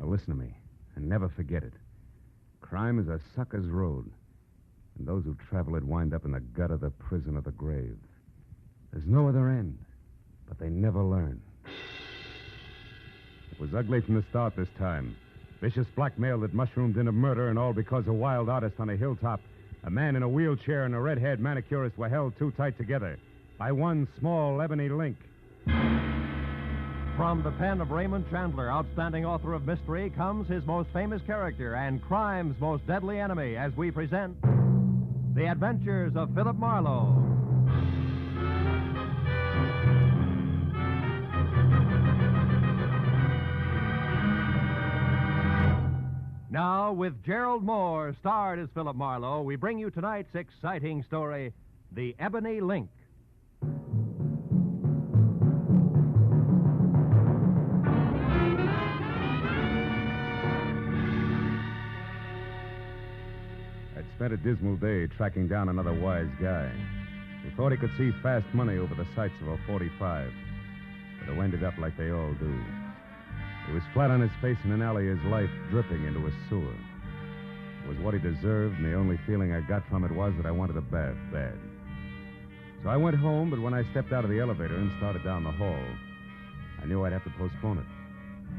Well, listen to me, and never forget it. Crime is a sucker's road, and those who travel it wind up in the gut of the prison or the grave. There's no other end, but they never learn. It was ugly from the start this time. Vicious blackmail that mushroomed into murder, and all because a wild artist on a hilltop, a man in a wheelchair, and a red-haired manicurist were held too tight together by one small ebony link. From the pen of Raymond Chandler, outstanding author of mystery, comes his most famous character and crime's most deadly enemy as we present The Adventures of Philip Marlowe. Now, with Gerald Moore, starred as Philip Marlowe, we bring you tonight's exciting story, The Ebony Link. I'd spent a dismal day tracking down another wise guy who thought he could see fast money over the sights of a 45, but who ended up like they all do. He was flat on his face in an alley, his life dripping into a sewer. It was what he deserved, and the only feeling I got from it was that I wanted a bath bad. So I went home, but when I stepped out of the elevator and started down the hall, I knew I'd have to postpone it.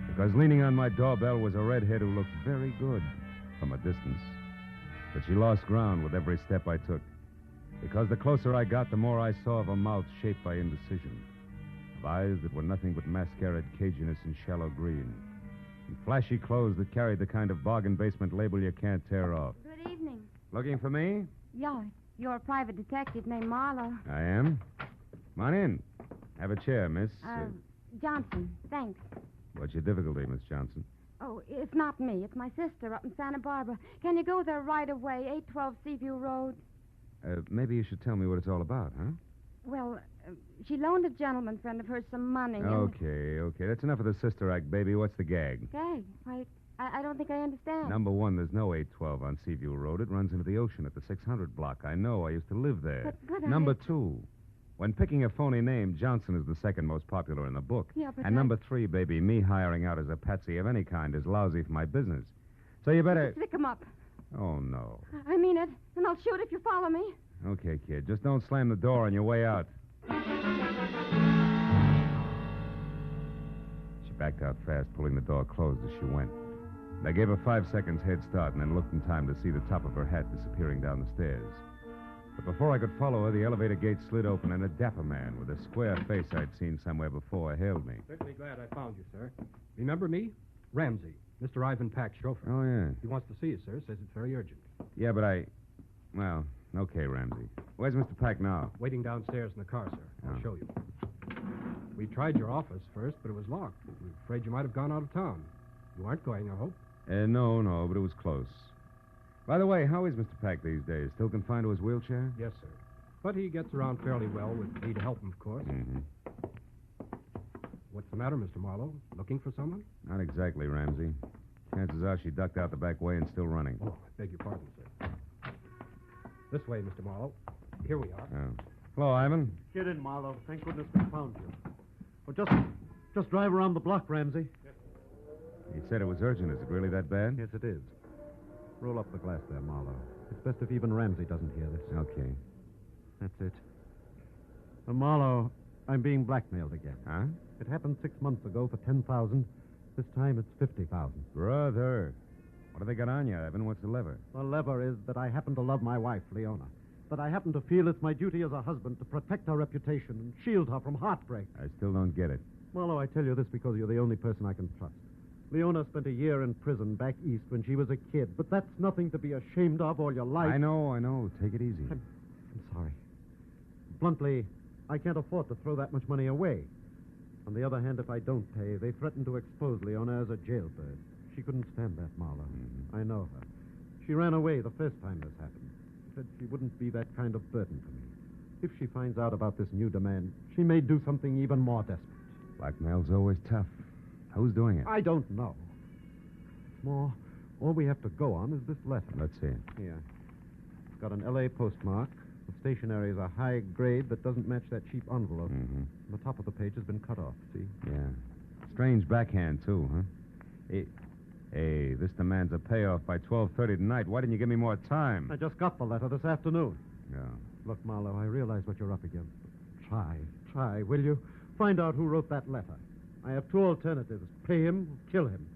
Because leaning on my doorbell was a redhead who looked very good from a distance. But she lost ground with every step I took. Because the closer I got, the more I saw of a mouth shaped by indecision. Of eyes that were nothing but mascaraed caginess and shallow green. And flashy clothes that carried the kind of bargain basement label you can't tear off. Good evening. Looking for me? Yeah, you're a private detective named Marlowe. I am. Come on in. Have a chair, miss. Johnson, thanks. What's your difficulty, Miss Johnson? Oh, it's not me. It's my sister up in Santa Barbara. Can you go there right away, 812 Seaview Road? Maybe you should tell me what it's all about, huh? Well, she loaned a gentleman friend of hers some money. Okay. That's enough of the sister act, baby. What's the gag? Gag? I don't think I understand. Number one, there's no 812 on Seaview Road. It runs into the ocean at the 600 block. I know. I used to live there. But Number two, when picking a phony name, Johnson is the second most popular in the book. Yeah, but and number three, baby, me hiring out as a patsy of any kind is lousy for my business. So you better... Stick him up. Oh, no. I mean it, and I'll shoot if you follow me. Okay, kid. Just don't slam the door on your way out. She backed out fast, pulling the door closed as she went. I gave her 5 seconds head start and then looked in time to see the top of her hat disappearing down the stairs. But before I could follow her, the elevator gate slid open and a dapper man with a square face I'd seen somewhere before hailed me. Certainly glad I found you, sir. Remember me? Ramsey, Mr. Ivan Pack's chauffeur. Oh, yeah. He wants to see you, sir. Says it's very urgent. Yeah, but Well, okay, Ramsey. Where's Mr. Pack now? Waiting downstairs in the car, sir. I'll Oh. show you. We tried your office first, but it was locked. We're afraid you might have gone out of town. You aren't going, I hope. No, but it was close. By the way, how is Mr. Pack these days? Still confined to his wheelchair? Yes, sir. But he gets around fairly well with me to help him, of course. Mm-hmm. What's the matter, Mr. Marlowe? Looking for someone? Not exactly, Ramsey. Chances are she ducked out the back way and still running. Oh, I beg your pardon, sir. This way, Mr. Marlowe. Here we are. Oh. Hello, Ivan. Get in, Marlowe. Thank goodness we found you. Well, just drive around the block, Ramsey. He said it was urgent. Is it really that bad? Yes, it is. Roll up the glass there, Marlowe. It's best if even Ramsey doesn't hear this. Okay. That's it. Marlowe, I'm being blackmailed again. Huh? It happened 6 months ago for $10,000. This time it's $50,000. Brother. What have they got on you, Ivan? What's the lever? The lever is that I happen to love my wife, Leona. That I happen to feel it's my duty as a husband to protect her reputation and shield her from heartbreak. I still don't get it. Marlowe, I tell you this because you're the only person I can trust. Leona spent a year in prison back east when she was a kid, but that's nothing to be ashamed of all your life. I know. Take it easy. I'm sorry. Bluntly, I can't afford to throw that much money away. On the other hand, if I don't pay, they threaten to expose Leona as a jailbird. She couldn't stand that, Marlowe. Mm-hmm. I know her. She ran away the first time this happened. She said she wouldn't be that kind of burden for me. If she finds out about this new demand, she may do something even more desperate. Blackmail's always tough. Who's doing it? I don't know. All we have to go on is this letter. Let's see it. Here. It's got an L.A. postmark. The stationery is a high grade that doesn't match that cheap envelope. Mm-hmm. The top of the page has been cut off, see? Yeah. Strange backhand, too, huh? Hey, this demands a payoff by 12:30 tonight. Why didn't you give me more time? I just got the letter this afternoon. Yeah. Look, Marlowe, I realize what you're up against. Try, will you? Find out who wrote that letter. I have two alternatives. Pay him, or kill him.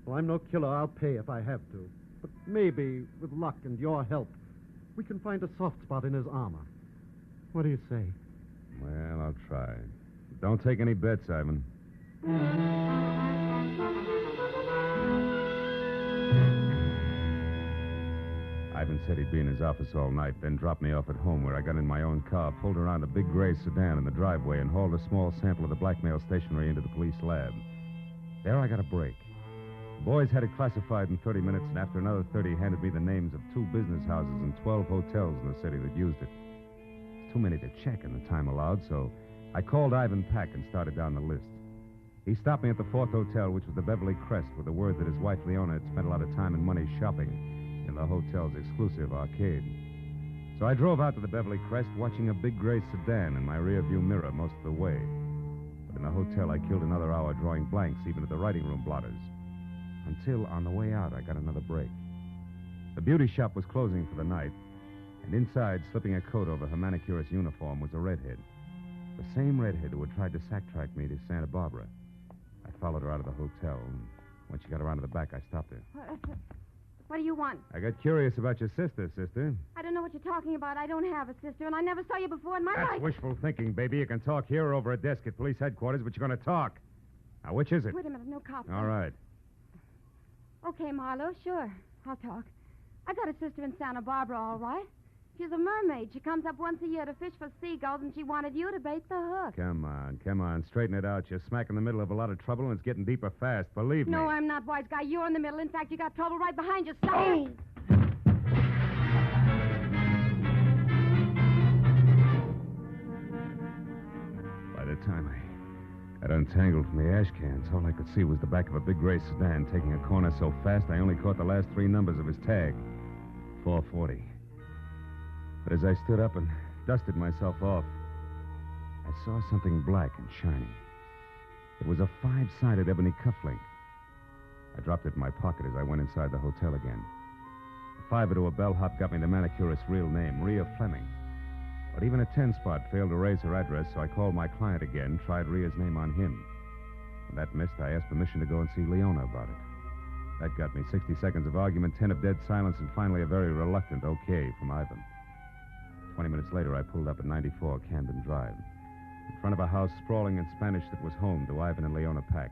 Well, I'm no killer. I'll pay if I have to. But maybe, with luck and your help, we can find a soft spot in his armor. What do you say? Well, I'll try. Don't take any bets, Ivan. Ivan said he'd be in his office all night, then dropped me off at home where I got in my own car, pulled around a big gray sedan in the driveway, and hauled a small sample of the blackmail stationery into the police lab. There I got a break. The boys had it classified in 30 minutes, and after another 30, handed me the names of 2 business houses and 12 hotels in the city that used it. It's too many to check in the time allowed, so I called Ivan Pack and started down the list. He stopped me at the 4th hotel, which was the Beverly Crest, with the word that his wife Leona had spent a lot of time and money shopping in the hotel's exclusive arcade. So I drove out to the Beverly Crest, watching a big gray sedan in my rearview mirror most of the way. But in the hotel, I killed another hour drawing blanks, even at the writing room blotters. Until, on the way out, I got another break. The beauty shop was closing for the night, and inside, slipping a coat over her manicurist's uniform, was a redhead. The same redhead who had tried to sack-track me to Santa Barbara. I followed her out of the hotel, and when she got around to the back, I stopped her. What do you want? I got curious about your sister. I don't know what you're talking about. I don't have a sister, and I never saw you before in my life. That's wishful thinking, baby. You can talk here or over a desk at police headquarters, but you're going to talk. Now, which is it? Wait a minute, no cop. All right. Okay, Marlowe, sure. I'll talk. I got a sister in Santa Barbara, all right. She's a mermaid. She comes up once a year to fish for seagulls, and she wanted you to bait the hook. Come on. Straighten it out. You're smack in the middle of a lot of trouble, and it's getting deeper fast. Believe me. No, I'm not, wise guy. You're in the middle. In fact, you got trouble right behind you. Stop. By the time I got untangled from the ash cans, all I could see was the back of a big gray sedan taking a corner so fast I only caught the last 3 numbers of his tag. 440. But as I stood up and dusted myself off, I saw something black and shiny. It was a 5-sided ebony cufflink. I dropped it in my pocket as I went inside the hotel again. A 5 to a bellhop got me the manicurist's real name, Rhea Fleming. But even a 10-spot failed to raise her address, so I called my client again, tried Rhea's name on him. When that missed, I asked permission to go and see Leona about it. That got me 60 seconds of argument, 10 of dead silence, and finally a very reluctant okay from Ivan. 20 minutes later, I pulled up at 94 Camden Drive, in front of a house sprawling in Spanish that was home to Ivan and Leona Pack.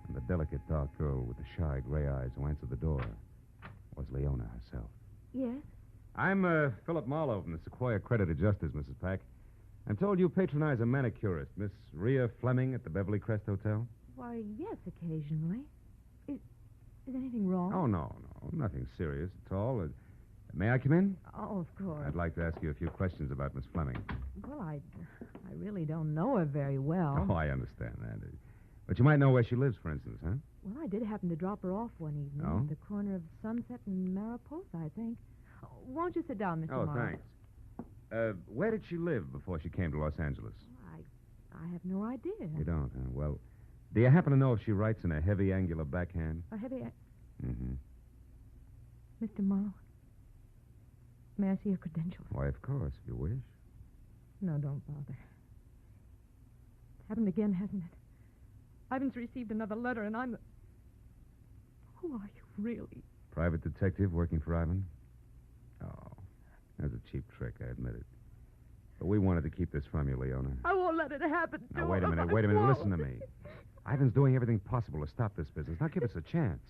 And the delicate, dark girl with the shy gray eyes who answered the door was Leona herself. Yes? I'm Philip Marlowe from the Sequoia Accredited Justice, Mrs. Pack. I'm told you patronize a manicurist, Miss Rhea Fleming at the Beverly Crest Hotel. Why, yes, occasionally. Is anything wrong? Oh, no. Nothing serious at all. May I come in? Oh, of course. I'd like to ask you a few questions about Miss Fleming. Well, I really don't know her very well. Oh, I understand that. But you might know where she lives, for instance, huh? Well, I did happen to drop her off one evening Oh? at the corner of Sunset and Mariposa, I think. Oh, won't you sit down, Mr. Oh, Morrow? thanks. Where did she live before she came to Los Angeles? I have no idea. You don't, huh? Well, do you happen to know if she writes in a heavy, angular backhand? A heavy... Mm-hmm. Mr. Morrow, may I see your credentials? Why, of course, if you wish. No, don't bother. It's happened again, hasn't it? Ivan's received another letter, and I'm... Who are you, really? Private detective working for Ivan? Oh, that's a cheap trick, I admit it. But we wanted to keep this from you, Leona. I won't let it happen to Now, wait a him. minute. I won't. Listen to me. Ivan's doing everything possible to stop this business. Now, give us a chance.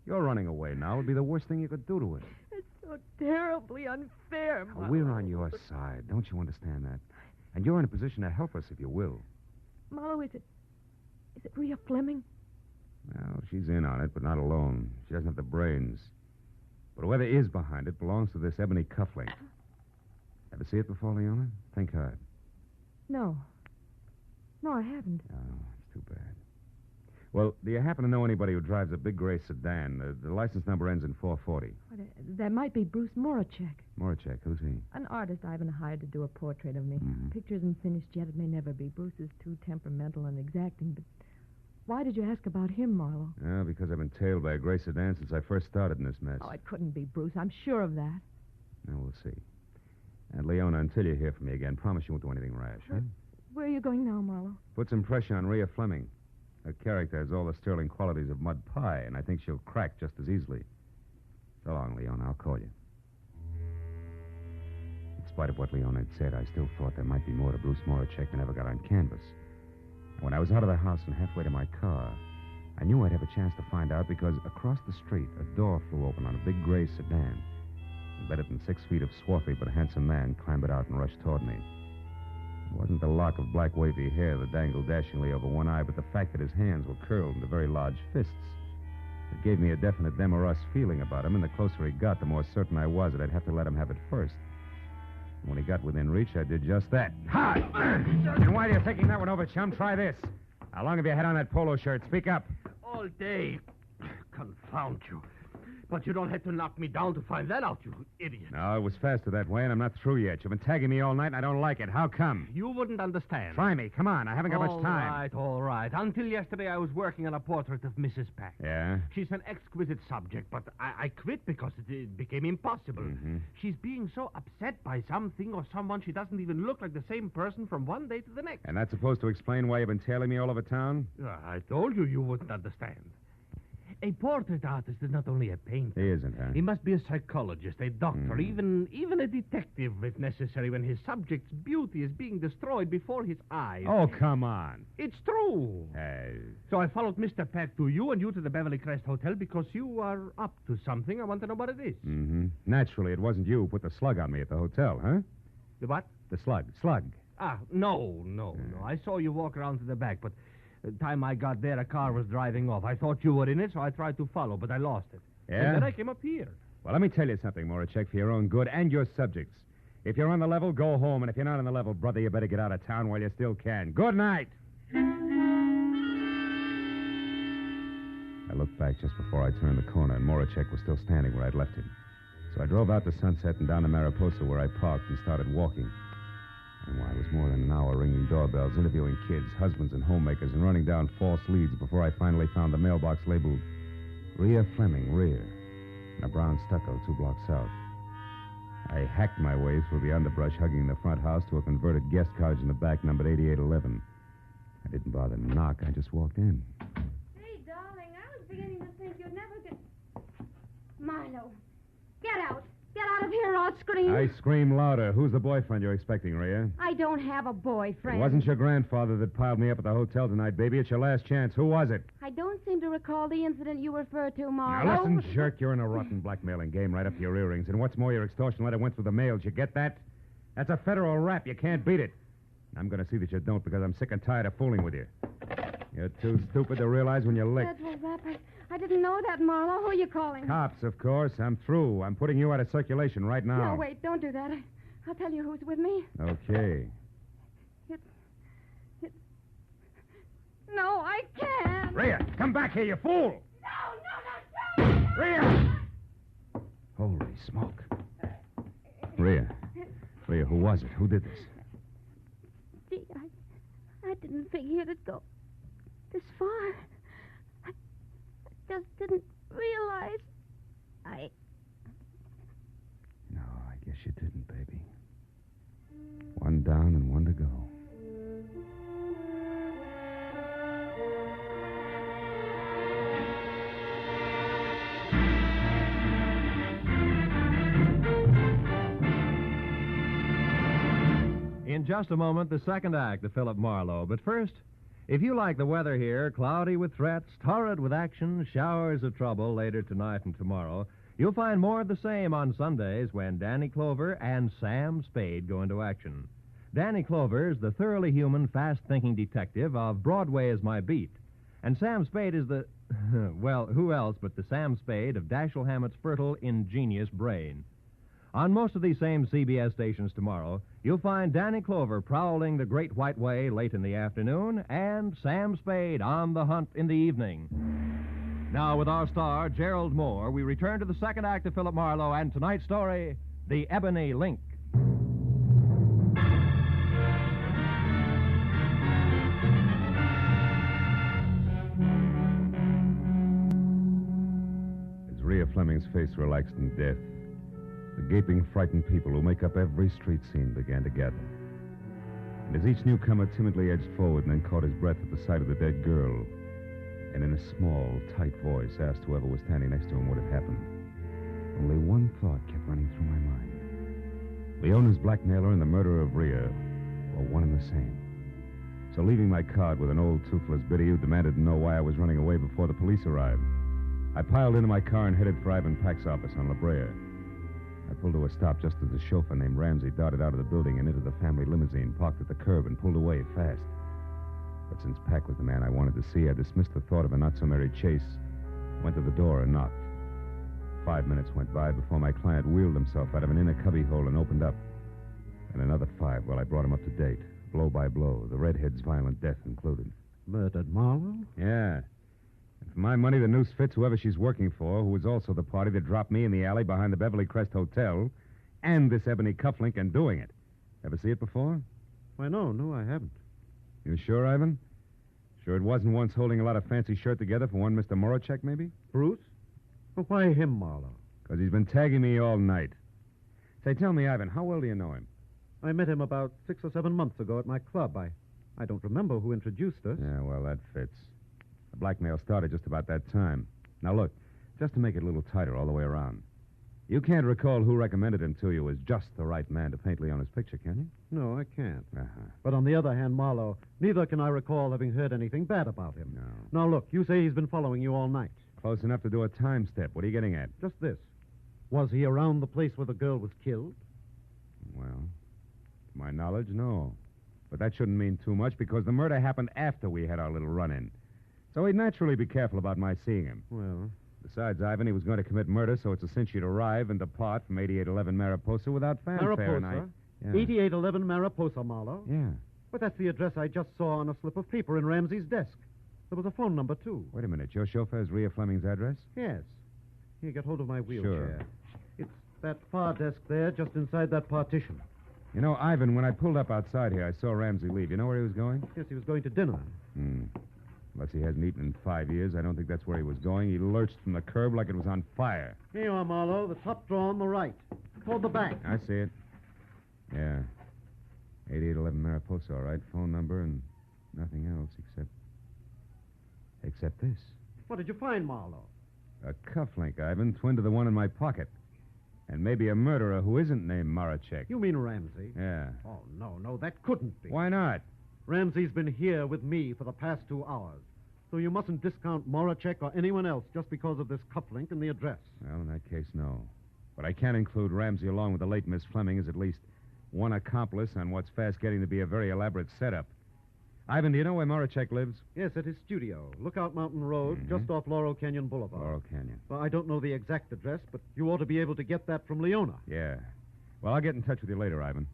You're running away now. It would be the worst thing you could do to him. It's so terribly unfair, Now, Marlowe. we're on your side. Don't you understand that? And you're in a position to help us if you will. Marlowe, is it Rhea Fleming? Well, she's in on it, but not alone. She doesn't have the brains. But whoever is behind it belongs to this ebony cufflink. Ever see it before, Leona? Think hard. No, I haven't. Oh, it's too bad. Well, do you happen to know anybody who drives a big gray sedan? The license number ends in 440. That might be Bruce Moracek, Moracek, who's he? an artist Ivan hired to do a portrait of me. Mhm. Picture isn't finished yet. It may never be. Bruce is too temperamental and exacting, but Why did you ask about him, Marlowe? Yeah, because I've been tailed by a gray sedan since I first started in this mess. Oh, it couldn't be Bruce. I'm sure of that. Now, we'll see. And, Leona, until you hear from me again, promise you won't do anything rash, huh? Where are you going now, Marlowe? Put some pressure on Rhea Fleming. Her character has all the sterling qualities of mud pie, and I think she'll crack just as easily. So long, Leona. I'll call you. In spite of what Leona had said, I still thought there might be more to Bruce Moracek than ever got on canvas. When I was out of the house and halfway to my car, I knew I'd have a chance to find out because across the street, a door flew open on a big gray sedan. And better than 6 feet of swarthy but handsome man clambered out and rushed toward me. It wasn't the lock of black wavy hair that dangled dashingly over one eye, but the fact that his hands were curled into very large fists. It gave me a definite them or us feeling about him, and the closer he got, the more certain I was that I'd have to let him have it first. And when he got within reach, I did just that. Ha! And why are you taking that one over, chum? Try this. How long have you had on that polo shirt? Speak up. All day. Confound you. But you don't have to knock me down to find that out, you idiot. No, it was faster that way, and I'm not through yet. You've been tagging me all night, and I don't like it. How come? You wouldn't understand. Try me. Come on. I haven't got much time. All right. Until yesterday, I was working on a portrait of Mrs. Pack. Yeah? She's an exquisite subject, but I quit because it became impossible. Mm-hmm. She's being so upset by something or someone, she doesn't even look like the same person from one day to the next. And that's supposed to explain why you've been tailing me all over town? I told you you wouldn't understand. A portrait artist is not only a painter. He isn't, huh? He must be a psychologist, a doctor, even a detective, if necessary, when his subject's beauty is being destroyed before his eyes. Oh, come on. It's true. Hey. So I followed Mr. Pack to you and you to the Beverly Crest Hotel because you are up to something. I want to know what it is. Mm-hmm. Naturally, it wasn't you who put the slug on me at the hotel, huh? The what? The slug. Slug. No. I saw you walk around to the back, but the time I got there, a car was driving off. I thought you were in it, so I tried to follow, but I lost it. Yeah? And then I came up here. Well, let me tell you something, Moracek, for your own good and your subjects. If you're on the level, go home, and if you're not on the level, brother, you better get out of town while you still can. Good night. I looked back just before I turned the corner, and Moracek was still standing where I'd left him. So I drove out to Sunset and down to Mariposa, where I parked, and started walking. And why, it was more than an hour ringing doorbells, interviewing kids, husbands, and homemakers, and running down false leads before I finally found the mailbox labeled Rhea Fleming, rear, in a brown stucco 2 blocks south. I hacked my way through the underbrush hugging the front house to a converted guest cottage in the back, numbered 8811. I didn't bother to knock. I just walked in. Hey, darling, I was beginning to think you'd never get... Marlowe, get out. Get out of here or I'll scream. I scream louder. Who's the boyfriend you're expecting, Rhea? I don't have a boyfriend. It wasn't your grandfather that piled me up at the hotel tonight, baby. It's your last chance. Who was it? I don't seem to recall the incident you refer to, Marlowe. Now, listen, jerk. You're in a rotten blackmailing game right up to your earrings. And what's more, your extortion letter went through the mail. Did you get that? That's a federal rap. You can't beat it. I'm going to see that you don't because I'm sick and tired of fooling with you. You're too stupid to realize when you're licked. Federal rap. I didn't know that, Marlowe. Who are you calling? Cops, of course. I'm through. I'm putting you out of circulation right now. No, wait. Don't do that. I'll tell you who's with me. Okay. No, I can't. Rhea, come back here, you fool! No. Rhea! Holy smoke. Rhea, who was it? Who did this? Gee, I didn't figure it'd go this far. I just didn't realize. No, I guess you didn't, baby. One down and one to go. In just a moment, the second act of Philip Marlowe. But first, if you like the weather here, cloudy with threats, torrid with action, showers of trouble later tonight and tomorrow, you'll find more of the same on Sundays when Danny Clover and Sam Spade go into action. Danny Clover is the thoroughly human, fast-thinking detective of Broadway is My Beat. And Sam Spade is the... well, who else but the Sam Spade of Dashiell Hammett's fertile, ingenious brain. On most of these same CBS stations tomorrow, you'll find Danny Clover prowling the Great White Way late in the afternoon and Sam Spade on the hunt in the evening. Now, with our star, Gerald Moore, we return to the second act of Philip Marlowe and tonight's story, The Ebony Link. Rhea Fleming's face relaxed in death. The gaping, frightened people who make up every street scene began to gather. And as each newcomer timidly edged forward and then caught his breath at the sight of the dead girl, and in a small, tight voice asked whoever was standing next to him what had happened, only one thought kept running through my mind. Leona's blackmailer and the murderer of Rhea were one and the same. So leaving my card with an old, toothless biddy who demanded to know why I was running away before the police arrived, I piled into my car and headed for Ivan Pack's office on La Brea. I pulled to a stop just as a chauffeur named Ramsey darted out of the building and into the family limousine, parked at the curb, and pulled away fast. But since Pack was the man I wanted to see, I dismissed the thought of a not-so-merry chase, went to the door and knocked. 5 minutes went by before my client wheeled himself out of an inner cubbyhole and opened up. And another 5 while I brought him up to date, blow by blow, the redhead's violent death included. Murdered Marlowe? Yeah. And for my money, the noose fits whoever she's working for, who was also the party that dropped me in the alley behind the Beverly Crest Hotel, and this Ebony cufflink and doing it. Ever see it before? Why, no, I haven't. You sure, Ivan? Sure it wasn't once holding a lot of fancy shirt together for one Mr. Moracek, maybe? Bruce? Well, why him, Marlowe? Because he's been tagging me all night. Say, tell me, Ivan, how well do you know him? I met him about 6 or 7 months ago at my club. I don't remember who introduced us. Yeah, well, that fits. The blackmail started just about that time. Now, look, just to make it a little tighter all the way around. You can't recall who recommended him to you as just the right man to paint Leona's picture, can you? No, I can't. Uh-huh. But on the other hand, Marlowe, neither can I recall having heard anything bad about him. No. Now, look, you say he's been following you all night. Close enough to do a time step. What are you getting at? Just this. Was he around the place where the girl was killed? Well, to my knowledge, no. But that shouldn't mean too much because the murder happened after we had our little run-in. So he'd naturally be careful about my seeing him. Well, Besides, Ivan, he was going to commit murder, so it's a cinch you'd arrive and depart from 8811 Mariposa without fanfare. Mariposa? Yeah. 8811 Mariposa, Marlowe. Yeah. But that's the address I just saw on a slip of paper in Ramsey's desk. There was a phone number, too. Wait a minute. Your chauffeur's Rhea Fleming's address? Yes. Here, get hold of my wheelchair. Sure. It's that far desk there, just inside that partition. You know, Ivan, when I pulled up outside here, I saw Ramsey leave. You know where he was going? Yes, he was going to dinner. Unless he hasn't eaten in 5 years, I don't think that's where he was going. He lurched from the curb like it was on fire. Here you are, Marlowe. The top drawer on the right. Toward the back. I see it. Yeah. 8811 Mariposa, all right. Phone number and nothing else except this. What did you find, Marlowe? A cufflink, Ivan, twin to the one in my pocket. And maybe a murderer who isn't named Moracek. You mean Ramsey? Yeah. Oh, no, that couldn't be. Why not? Ramsey's been here with me for the past 2 hours. So you mustn't discount Moracek or anyone else just because of this cufflink and the address. Well, in that case, no. But I can include Ramsey along with the late Miss Fleming as at least one accomplice on what's fast getting to be a very elaborate setup. Ivan, do you know where Moracek lives? Yes, at his studio. Lookout Mountain Road, just off Laurel Canyon Boulevard. Laurel Canyon. Well, I don't know the exact address, but you ought to be able to get that from Leona. Yeah. Well, I'll get in touch with you later, Ivan.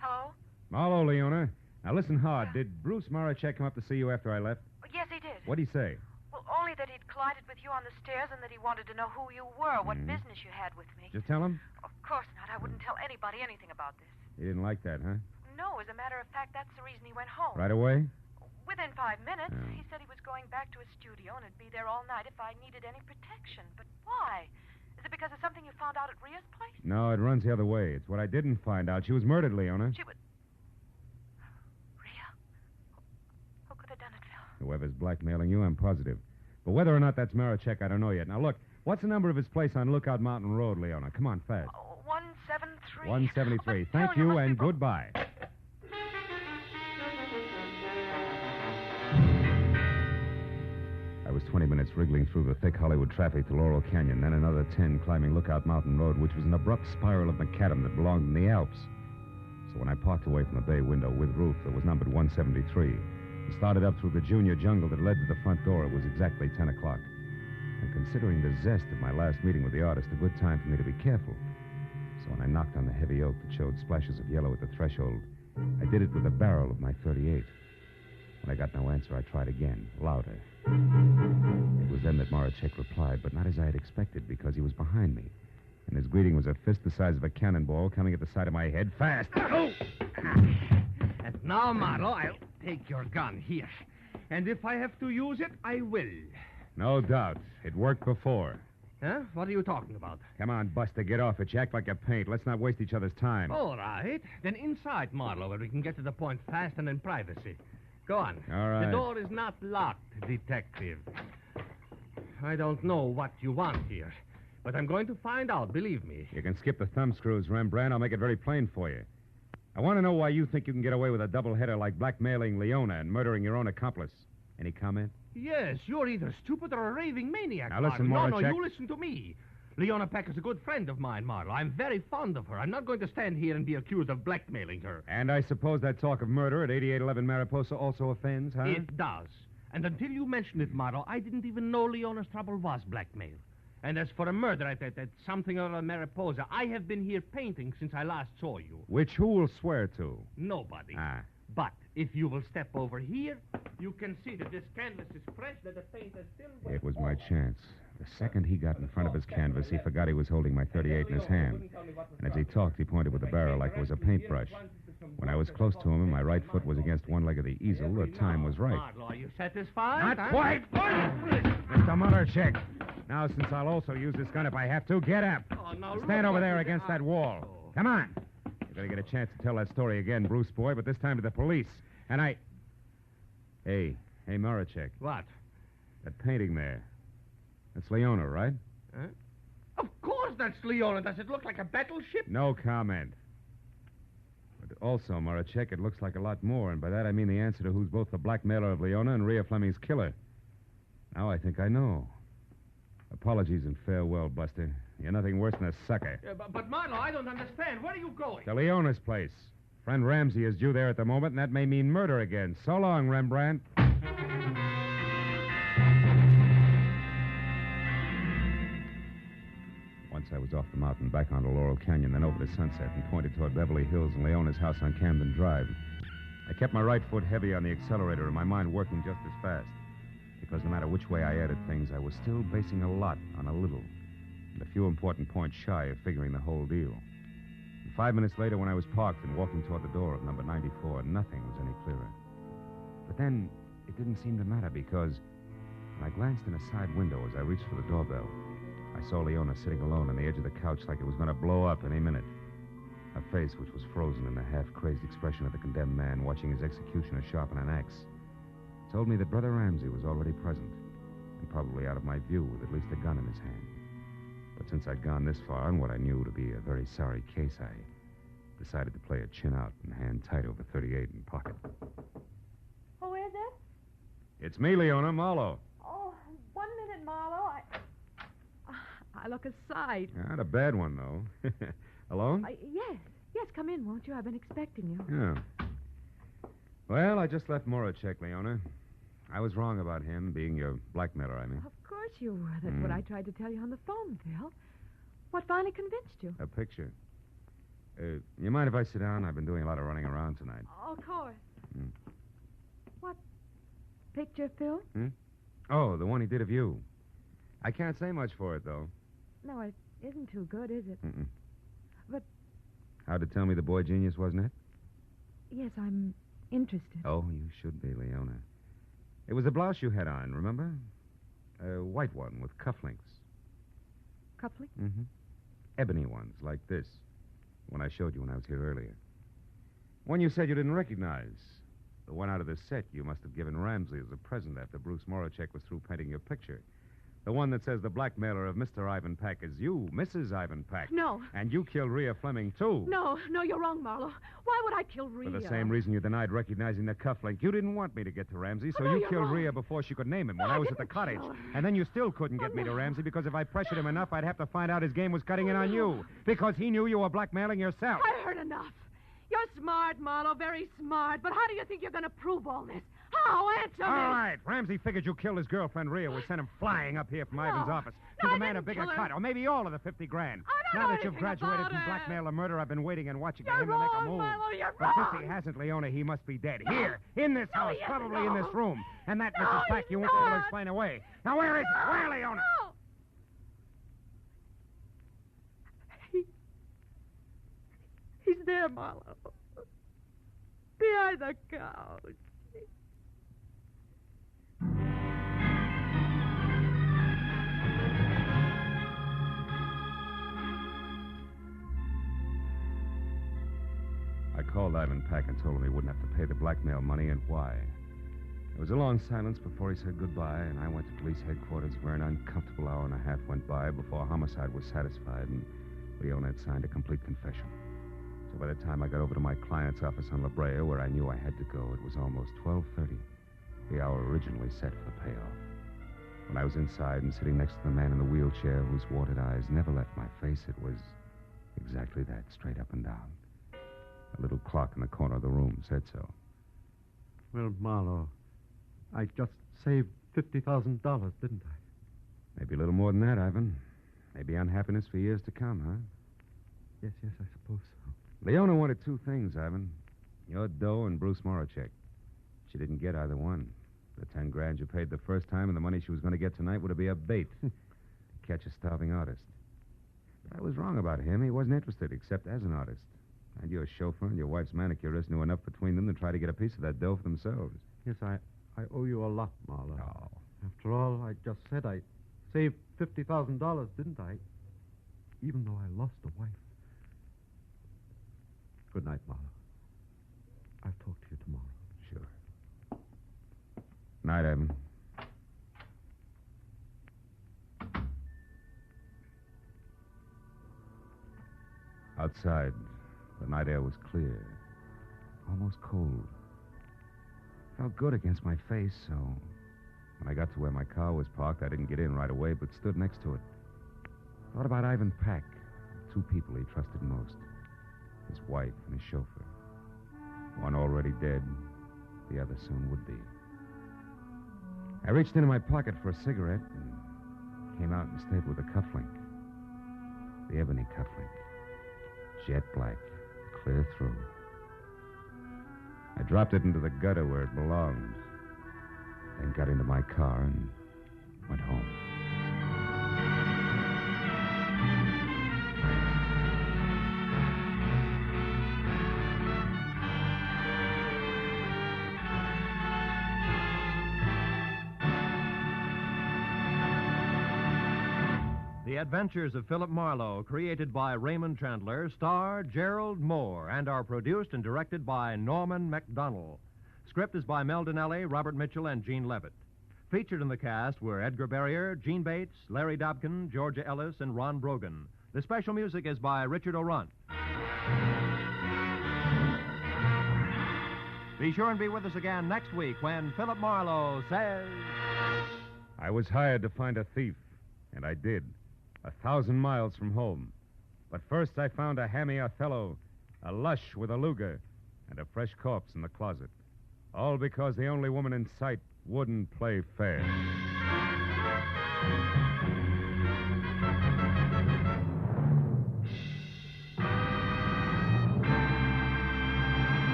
Hello? Marlowe, Leona. Now, listen hard. Did Bruce Moracek come up to see you after I left? Yes, he did. What'd he say? Well, only that he'd collided with you on the stairs and that he wanted to know who you were, what business you had with me. Did you tell him? Of course not. I wouldn't tell anybody anything about this. He didn't like that, huh? No, as a matter of fact, that's the reason he went home. Right away? Within 5 minutes. Oh. He said he was going back to his studio and would be there all night if I needed any protection. But why? Is it because of something you found out at Rhea's place? No, it runs the other way. It's what I didn't find out. She was murdered, Leona. She was... Rhea? Who could have done it, Phil? Whoever's blackmailing you, I'm positive. But whether or not that's Moracek, I don't know yet. Now, look, what's the number of his place on Lookout Mountain Road, Leona? Come on, fast. 173. 173. Oh, Thank Phil, you, must and be... goodbye. I was 20 minutes wriggling through the thick Hollywood traffic to Laurel Canyon, then another 10 climbing Lookout Mountain Road, which was an abrupt spiral of macadam that belonged in the Alps. So when I parked away from the bay window with roof that was numbered 173 and started up through the junior jungle that led to the front door, it was exactly 10 o'clock. And considering the zest of my last meeting with the artist, a good time for me to be careful. So when I knocked on the heavy oak that showed splashes of yellow at the threshold, I did it with the barrel of my .38. When I got no answer, I tried again, louder. It was then that Moracek replied, but not as I had expected, because he was behind me. And his greeting was a fist the size of a cannonball coming at the side of my head. Fast! Oh! And now, Marlowe, I'll take your gun here. And if I have to use it, I will. No doubt. It worked before. Huh? What are you talking about? Come on, Buster, get off it. You act like a paint. Let's not waste each other's time. All right. Then inside, Marlowe, where we can get to the point fast and in privacy. Go on. All right. The door is not locked, detective. I don't know what you want here, but I'm going to find out, believe me. You can skip the thumb screws, Rembrandt. I'll make it very plain for you. I want to know why you think you can get away with a doubleheader like blackmailing Leona and murdering your own accomplice. Any comment? Yes, you're either stupid or a raving maniac, Now listen, Marlowe. Moracek. No, you listen to me. Leona Peck is a good friend of mine, Marlowe. I'm very fond of her. I'm not going to stand here and be accused of blackmailing her. And I suppose that talk of murder at 8811 Mariposa also offends, huh? It does. And until you mentioned it, Marlowe, I didn't even know Leona's trouble was blackmail. And as for a murder at something or other Mariposa, I have been here painting since I last saw you. Which who will swear to? Nobody. Ah. But if you will step over here, you can see that this canvas is fresh, that the paint is still wet. It was my chance. The second he got in front of his canvas, he forgot he was holding my .38 in his hand. And as he talked, he pointed with the barrel like it was a paintbrush. When I was close to him and my right foot was against one leg of the easel, the time was right. Marlowe, are you satisfied? Not quite! Mr. Mullercheck. Now, since I'll also use this gun if I have to, get up. Oh, now Stand look over what there you against did. that wall. Oh. Come on. You're going to get a chance to tell that story again, Bruce boy, but this time to the police. And I... Hey, Mullercheck. What? That painting there. That's Leona, right? Huh? Of course that's Leona. Does it look like a battleship? No comment. But also, Mullercheck, it looks like a lot more, and by that I mean the answer to who's both the blackmailer of Leona and Rhea Fleming's killer. Now I think I know. Apologies and farewell, Buster. You're nothing worse than a sucker. But Marlowe, I don't understand. Where are you going? To Leona's place. Friend Ramsey is due there at the moment, and that may mean murder again. So long, Rembrandt. Once I was off the mountain, back onto Laurel Canyon, then over to Sunset, and pointed toward Beverly Hills and Leona's house on Camden Drive. I kept my right foot heavy on the accelerator and my mind working just as fast. Because no matter which way I added things, I was still basing a lot on a little, and a few important points shy of figuring the whole deal. And 5 minutes later, when I was parked and walking toward the door of number 94, nothing was any clearer. But then, it didn't seem to matter because when I glanced in a side window as I reached for the doorbell, I saw Leona sitting alone on the edge of the couch like it was going to blow up any minute. Her face, which was frozen in the half-crazed expression of the condemned man watching his executioner sharpen an axe, told me that Brother Ramsey was already present, and probably out of my view with at least a gun in his hand. But since I'd gone this far on what I knew to be a very sorry case, I decided to play it chin out and hand tight over 38 in pocket. Who is it? It's me, Leona, Marlowe. Oh, 1 minute, Marlowe. I look a sight. Not a bad one, though. Alone? Yes, come in, won't you? I've been expecting you. Yeah. Well, I just left Moracek, Leona. I was wrong about him, being your blackmailer, I mean. Of course you were. That's what I tried to tell you on the phone, Phil. What finally convinced you? A picture. You mind if I sit down? I've been doing a lot of running around tonight. Oh, of course. What picture, Phil? Oh, the one he did of you. I can't say much for it, though. No, it isn't too good, is it? Mm-mm. But... How'd it tell me the boy genius, wasn't it? Yes, I'm interested. Oh, you should be, Leona. It was a blouse you had on, remember? A white one with cufflinks. Cufflinks? Mm-hmm. Ebony ones, like this. One I showed you when I was here earlier. One you said you didn't recognize. The one out of the set you must have given Ramsey as a present after Bruce Moracek was through painting your picture. The one that says the blackmailer of Mr. Ivan Pack is you, Mrs. Ivan Pack. No. And you killed Rhea Fleming, too. No, you're wrong, Marlowe. Why would I kill Rhea? For the same reason you denied recognizing the cufflink. You didn't want me to get to Ramsey, so no, you you're killed wrong. Rhea before she could name him when No, I I was at the didn't cottage. kill her. And then you still couldn't get me to Ramsey because if I pressured him enough, I'd have to find out his game was cutting in on you. Because he knew you were blackmailing yourself. I heard enough. You're smart, Marlowe, very smart. But how do you think you're going to prove all this? How? Answer me. All right. Ramsey figured you killed his girlfriend, Rhea. We sent him flying up here from Ivan's office to No, I demand a didn't bigger kill her. cut, or maybe all of the 50 grand. I don't Now know that you've anything graduated about from it. blackmail to murder, I've been waiting and watching for You're him to make a wrong, move. Marlowe, you're But wrong. since he hasn't, Leona, he must be dead. No. Here, in this No, house, he isn't, probably in this no. room. And that No, Mrs. Pack he's you won't be able to not. explain away. Now, where is he? Where, Leona? No. There, Marlowe. Behind the couch. I called Ivan Pack and told him he wouldn't have to pay the blackmail money and why. There was a long silence before he said goodbye, and I went to police headquarters where an uncomfortable hour and a half went by before homicide was satisfied and Leon had signed a complete confession. So by the time I got over to my client's office on La Brea, where I knew I had to go, it was almost 12:30, the hour originally set for the payoff. When I was inside and sitting next to the man in the wheelchair whose watered eyes never left my face, it was exactly that, straight up and down. A little clock in the corner of the room said so. Well, Marlowe, I just saved $50,000, didn't I? Maybe a little more than that, Ivan. Maybe unhappiness for years to come, huh? Yes, I suppose so. Leona wanted two things, Ivan. Your dough and Bruce Morachek. She didn't get either one. The 10 grand you paid the first time and the money she was going to get tonight would be a bait to catch a starving artist. But I was wrong about him. He wasn't interested, except as an artist. And your chauffeur and your wife's manicurist knew enough between them to try to get a piece of that dough for themselves. Yes, I owe you a lot, Marlowe. Oh. After all, I just said I saved $50,000, didn't I? Even though I lost a wife. Good night, Marlowe. I'll talk to you tomorrow. Sure. Night, Evan. Outside, the night air was clear, almost cold. Felt good against my face, so when I got to where my car was parked, I didn't get in right away, but stood next to it. Thought about Ivan Pack, two people he trusted most, his wife and his chauffeur. One already dead, the other soon would be. I reached into my pocket for a cigarette and came out and stayed with the cufflink. The ebony cufflink. Jet black, clear through. I dropped it into the gutter where it belonged, then got into my car and went home. The Adventures of Philip Marlowe, created by Raymond Chandler, star Gerald Moore, and are produced and directed by Norman MacDonald. Script is by Mel Donnelly, Robert Mitchell, and Gene Levitt. Featured in the cast were Edgar Barrier, Gene Bates, Larry Dobkin, Georgia Ellis, and Ron Brogan. The special music is by Richard O'Runt. Be sure and be with us again next week when Philip Marlowe says... I was hired to find a thief, and I did. 1,000 miles from home. But first I found a hammy Othello, a lush with a Luger, and a fresh corpse in the closet. All because the only woman in sight wouldn't play fair.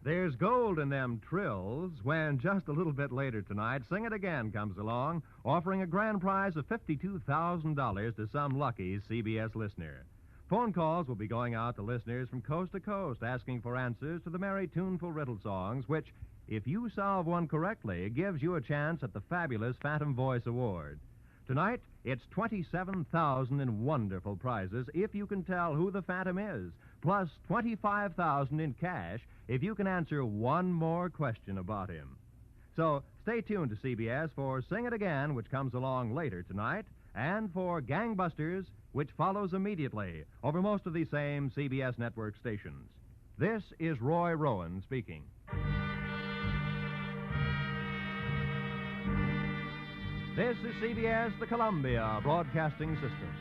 There's gold in them trills when just a little bit later tonight, Sing It Again comes along, offering a grand prize of $52,000 to some lucky CBS listener. Phone calls will be going out to listeners from coast to coast asking for answers to the merry, tuneful riddle songs, which, if you solve one correctly, gives you a chance at the fabulous Phantom Voice Award. Tonight, it's 27,000 in wonderful prizes if you can tell who the Phantom is, plus 25,000 in cash if you can answer one more question about him. So stay tuned to CBS for Sing It Again, which comes along later tonight, and for Gangbusters, which follows immediately over most of these same CBS network stations. This is Roy Rowan speaking. This is CBS, the Columbia Broadcasting System.